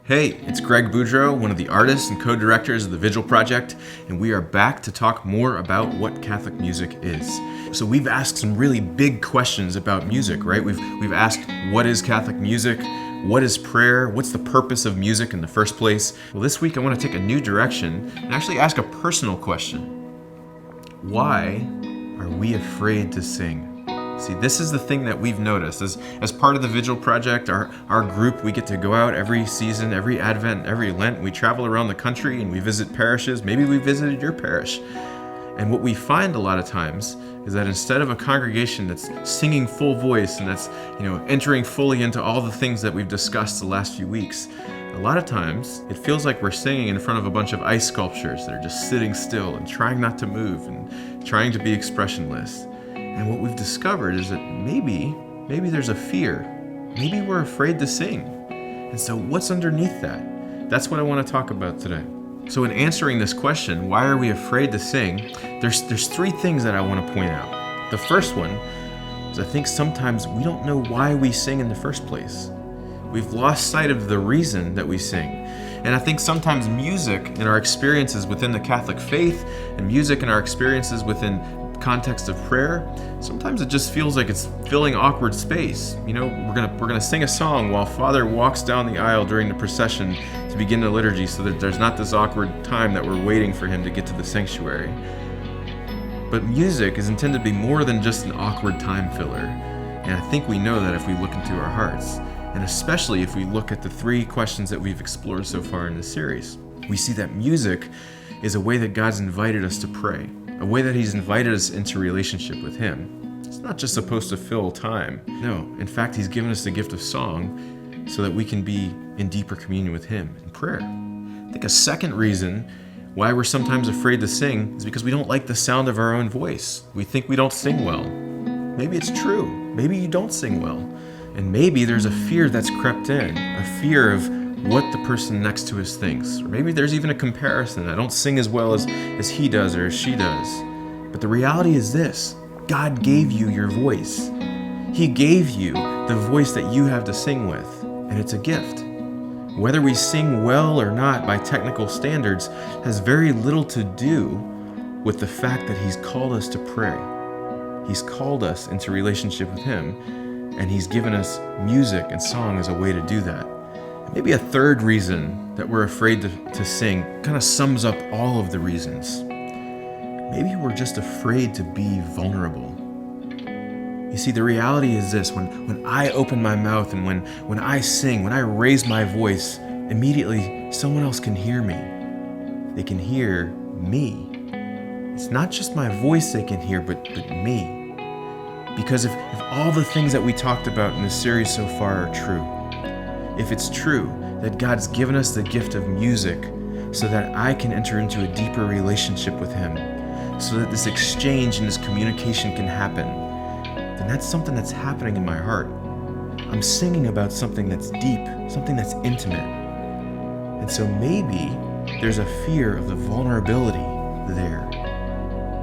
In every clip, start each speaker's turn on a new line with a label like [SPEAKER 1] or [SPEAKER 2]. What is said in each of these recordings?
[SPEAKER 1] Hey, it's Greg Boudreaux, one of the artists and co-directors of the Vigil project, and we are back to talk more about what Catholic music is. So we've asked some really big questions about music, right? We've asked, what is Catholic music? What is prayer? What's the purpose of music in the first place? Well, this week I want to take a new direction and actually ask a personal question. Why are we afraid to sing? See, this is the thing that we've noticed. As part of the Vigil project, our group, we get to go out every season, every Advent, every Lent. We travel around the country and we visit parishes. Maybe we visited your parish. And what we find a lot of times is that instead of a congregation that's singing full voice and that's, entering fully into all the things that we've discussed the last few weeks, a lot of times it feels like we're singing in front of a bunch of ice sculptures that are just sitting still and trying not to move and trying to be expressionless. And what we've discovered is that maybe there's a fear. Maybe we're afraid to sing. And so what's underneath that? That's what I want to talk about today. So in answering this question, why are we afraid to sing? There's three things that I want to point out. The first one is I think sometimes we don't know why we sing in the first place. We've lost sight of the reason that we sing. And I think sometimes music and our experiences within the Catholic faith and music and our experiences within context of prayer, sometimes it just feels like it's filling awkward space. We're gonna sing a song while Father walks down the aisle during the procession to begin the liturgy, so that there's not this awkward time that we're waiting for him to get to the sanctuary. But music is intended to be more than just an awkward time filler, and I think we know that if we look into our hearts, and especially if we look at the three questions that we've explored so far in this series. We see that music is a way that God's invited us to pray, a way that He's invited us into relationship with Him. It's not just supposed to fill time. No, in fact, He's given us the gift of song so that we can be in deeper communion with Him in prayer. I think a second reason why we're sometimes afraid to sing is because we don't like the sound of our own voice. We think we don't sing well. Maybe it's true. Maybe you don't sing well. And maybe there's a fear that's crept in, a fear of what the person next to us thinks. Or maybe there's even a comparison. I don't sing as well as he does or as she does. But the reality is this: God gave you your voice. He gave you the voice that you have to sing with, and it's a gift. Whether we sing well or not by technical standards has very little to do with the fact that He's called us to pray. He's called us into relationship with Him, and He's given us music and song as a way to do that. Maybe a third reason that we're afraid to sing kind of sums up all of the reasons. Maybe we're just afraid to be vulnerable. You see, the reality is this: when I open my mouth and when I sing, when I raise my voice, immediately someone else can hear me. They can hear me. It's not just my voice they can hear, but me. Because if all the things that we talked about in this series so far are true, if it's true that God's given us the gift of music so that I can enter into a deeper relationship with Him, so that this exchange and this communication can happen, then that's something that's happening in my heart. I'm singing about something that's deep, something that's intimate. And so maybe there's a fear of the vulnerability there.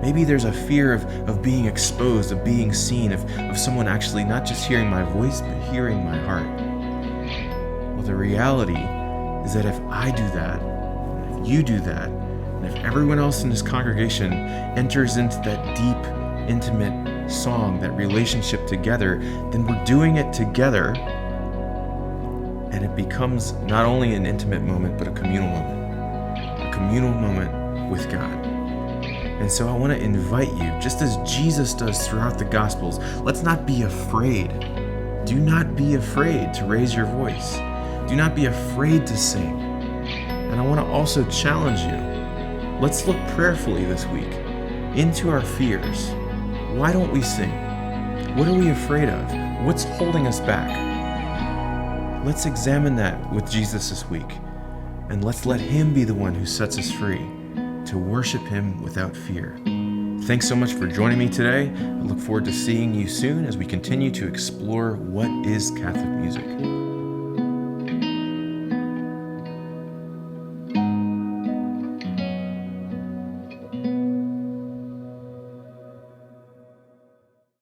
[SPEAKER 1] Maybe there's a fear of being exposed, of being seen, of someone actually not just hearing my voice, but hearing my heart. Well, the reality is that if I do that, if you do that, and if everyone else in this congregation enters into that deep, intimate song, that relationship together, then we're doing it together, and it becomes not only an intimate moment, but a communal moment with God. And so I want to invite you, just as Jesus does throughout the Gospels, let's not be afraid. Do not be afraid to raise your voice. Do not be afraid to sing. And I want to also challenge you. Let's look prayerfully this week into our fears. Why don't we sing? What are we afraid of? What's holding us back? Let's examine that with Jesus this week, and let's let Him be the one who sets us free to worship Him without fear. Thanks so much for joining me today. I look forward to seeing you soon as we continue to explore what is Catholic music.